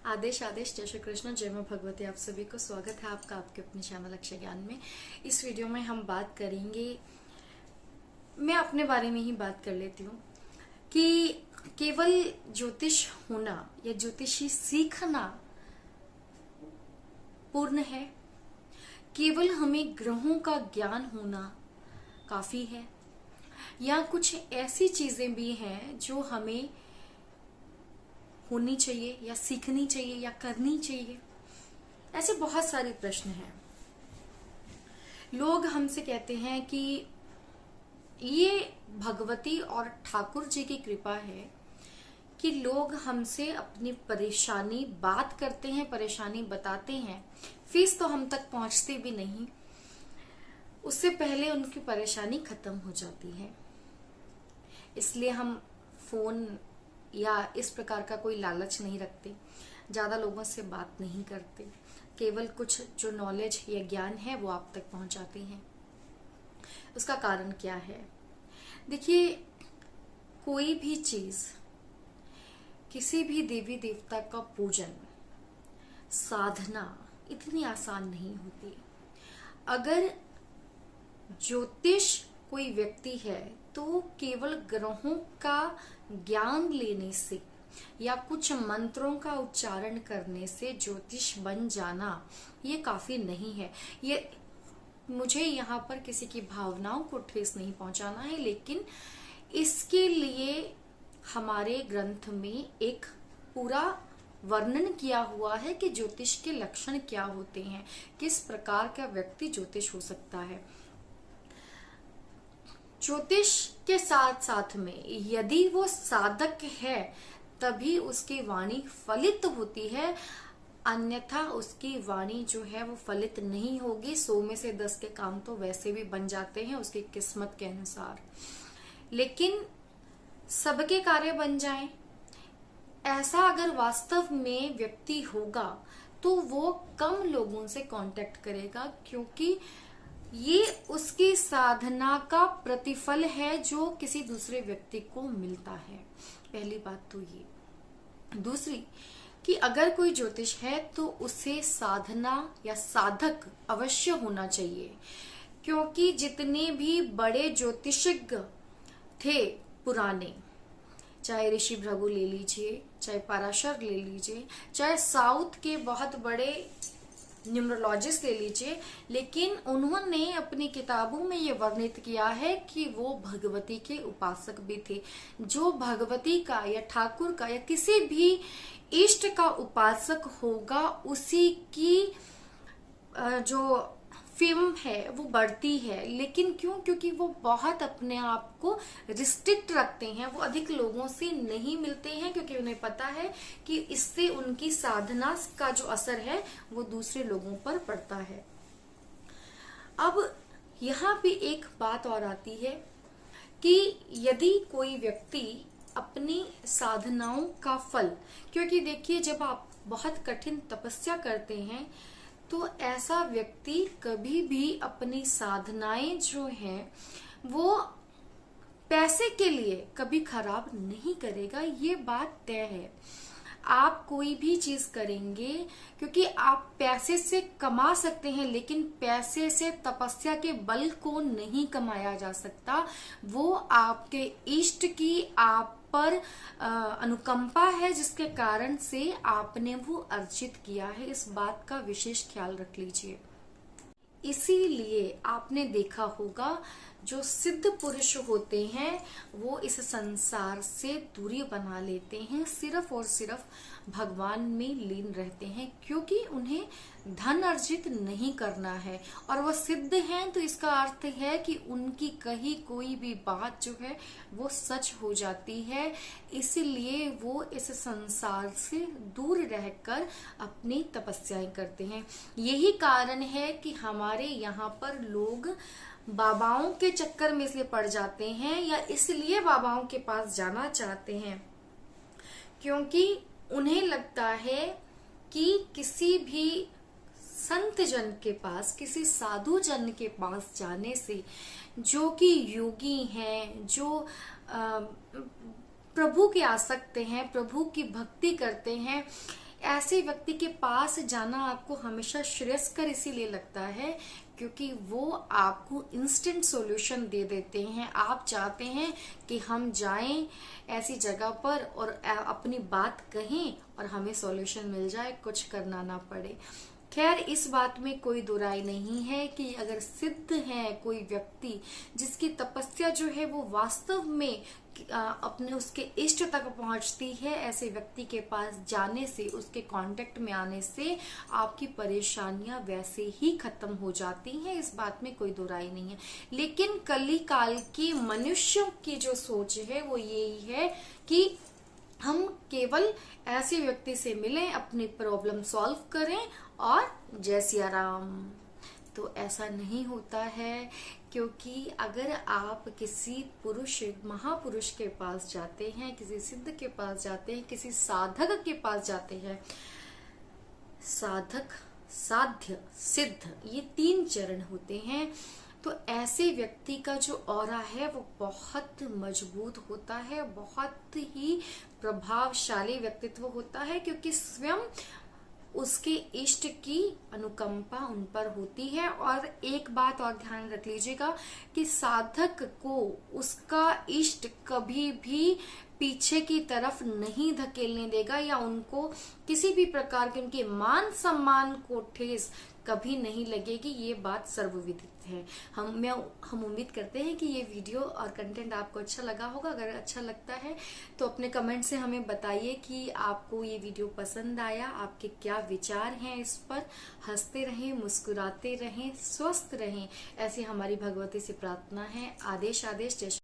आदेश आदेश जय श्री कृष्ण, जय मां भगवती। आप सभी को स्वागत है आपका आपके अपने श्यामा लक्ष्य ज्ञान में। इस वीडियो में हम बात करेंगे, मैं अपने बारे में ही बात कर लेती हूँ कि केवल ज्योतिष होना या ज्योतिषी सीखना पूर्ण है, केवल हमें ग्रहों का ज्ञान होना काफी है, या कुछ ऐसी चीजें भी हैं जो हमें होनी चाहिए या सीखनी चाहिए या करनी चाहिए। ऐसे बहुत सारे प्रश्न हैं। लोग हमसे कहते हैं कि ये भगवती और ठाकुर जी की कृपा है कि लोग हमसे अपनी परेशानी बात करते हैं, परेशानी बताते हैं, फीस तो हम तक पहुंचती भी नहीं, उससे पहले उनकी परेशानी खत्म हो जाती है। इसलिए हम फोन या इस प्रकार का कोई लालच नहीं रखते, ज्यादा लोगों से बात नहीं करते, केवल कुछ जो नॉलेज या ज्ञान है वो आप तक पहुंचाते हैं। उसका कारण क्या है? देखिए, कोई भी चीज, किसी भी देवी देवता का पूजन, साधना इतनी आसान नहीं होती। अगर ज्योतिष कोई व्यक्ति है तो केवल ग्रहों का ज्ञान लेने से या कुछ मंत्रों का उच्चारण करने से ज्योतिष बन जाना ये काफी नहीं है। ये मुझे यहाँ पर किसी की भावनाओं को ठेस नहीं पहुंचाना है, लेकिन इसके लिए हमारे ग्रंथ में एक पूरा वर्णन किया हुआ है कि ज्योतिष के लक्षण क्या होते हैं, किस प्रकार का व्यक्ति ज्योतिष हो सकता है। ज्योतिष के साथ साथ में यदि वो साधक है तभी उसकी वाणी फलित होती है, अन्यथा उसकी वाणी जो है वो फलित नहीं होगी। 100 में से 10 के काम तो वैसे भी बन जाते हैं उसकी किस्मत के अनुसार, लेकिन सबके कार्य बन जाएं, ऐसा अगर वास्तव में व्यक्ति होगा तो वो कम लोगों से कांटेक्ट करेगा, क्योंकि ये उसकी साधना का प्रतिफल है जो किसी दूसरे व्यक्ति को मिलता है। पहली बात तो ये। दूसरी कि अगर कोई ज्योतिष है तो उसे साधना या साधक अवश्य होना चाहिए, क्योंकि जितने भी बड़े ज्योतिषज्ञ थे पुराने, चाहे ऋषि भृगु ले लीजिए, चाहे पराशर ले लीजिए, चाहे साउथ के बहुत बड़े न्यूमरोलॉजिस्ट ले लीजिए, लेकिन उन्होंने अपनी किताबों में ये वर्णित किया है कि वो भगवती के उपासक भी थे। जो भगवती का या ठाकुर का या किसी भी इष्ट का उपासक होगा, उसी की जो फेम है वो बढ़ती है। लेकिन क्यों? क्योंकि वो बहुत अपने आप को रिस्ट्रिक्ट रखते हैं, वो अधिक लोगों से नहीं मिलते हैं, क्योंकि उन्हें पता है कि इससे उनकी साधना का जो असर है वो दूसरे लोगों पर पड़ता है। अब यहाँ पे एक बात और आती है कि यदि कोई व्यक्ति अपनी साधनाओं का फल, क्योंकि देखिए जब आप बहुत कठिन तपस्या करते हैं तो ऐसा व्यक्ति कभी भी अपनी साधनाएं जो हैं वो पैसे के लिए कभी खराब नहीं करेगा, ये बात तय है। आप कोई भी चीज करेंगे, क्योंकि आप पैसे से कमा सकते हैं, लेकिन पैसे से तपस्या के बल को नहीं कमाया जा सकता। वो आपके इष्ट की आप पर अनुकंपा है, जिसके कारण से आपने वो अर्जित किया है। इस बात का विशेष ख्याल रख लीजिए। इसीलिए आपने देखा होगा जो सिद्ध पुरुष होते हैं वो इस संसार से दूरी बना लेते हैं, सिर्फ और सिर्फ भगवान में लीन रहते हैं, क्योंकि उन्हें धन अर्जित नहीं करना है और वो सिद्ध हैं, तो इसका अर्थ है कि उनकी कही कोई भी बात जो है वो सच हो जाती है। इसलिए वो इस संसार से दूर रहकर अपनी तपस्याएं करते हैं। यही कारण है कि हमारे यहाँ पर लोग बाबाओं के चक्कर में इसलिए पड़ जाते हैं, या इसलिए बाबाओं के पास जाना चाहते हैं, क्योंकि उन्हें लगता है कि किसी भी संत जन के पास, किसी साधु जन के पास जाने से, जो कि योगी हैं, जो प्रभु के आसक्त हैं, प्रभु की भक्ति करते हैं, ऐसे व्यक्ति के पास जाना आपको हमेशा श्रेयस्कर इसीलिए लगता है क्योंकि वो आपको इंस्टेंट सॉल्यूशन दे देते हैं। आप चाहते हैं कि हम जाएं ऐसी जगह पर और अपनी बात कहें और हमें सॉल्यूशन मिल जाए, कुछ करना ना पड़े। खैर, इस बात में कोई दुराई नहीं है कि अगर सिद्ध है कोई व्यक्ति जिसकी तपस्या जो है वो वास्तव में अपने उसके इष्ट तक पहुंचती है, ऐसे व्यक्ति के पास जाने से, उसके कांटेक्ट में आने से आपकी परेशानियां वैसे ही खत्म हो जाती हैं। इस बात में कोई दुराई नहीं है। लेकिन कली काल की मनुष्यों की जो सोच है वो यही है कि हम केवल ऐसे व्यक्ति से मिलें, अपनी प्रॉब्लम सॉल्व करें और जय सिया राम। तो ऐसा नहीं होता है, क्योंकि अगर आप किसी पुरुष, महापुरुष के पास जाते हैं, किसी सिद्ध के पास जाते हैं, किसी साधक के पास जाते हैं, साधक, साध्य, सिद्ध, ये 3 चरण होते हैं, तो ऐसे व्यक्ति का जो ऑरा है वो बहुत मजबूत होता है, बहुत ही प्रभावशाली व्यक्तित्व होता है, क्योंकि स्वयं उसके इष्ट की अनुकंपा उन पर होती है। और एक बात और ध्यान रख लीजिएगा कि साधक को उसका इष्ट कभी भी पीछे की तरफ नहीं धकेलने देगा या उनको किसी भी प्रकार के उनके मान सम्मान को ठेस कभी नहीं लगेगी। ये बात सर्वविदित है। हम उम्मीद करते हैं कि ये वीडियो और कंटेंट आपको अच्छा लगा होगा। अगर अच्छा लगता है तो अपने कमेंट से हमें बताइए कि आपको ये वीडियो पसंद आया, आपके क्या विचार हैं इस पर। हंसते रहें, मुस्कुराते रहें, स्वस्थ रहें, ऐसी हमारी भगवती से प्रार्थना है। आदेश आदेश। जय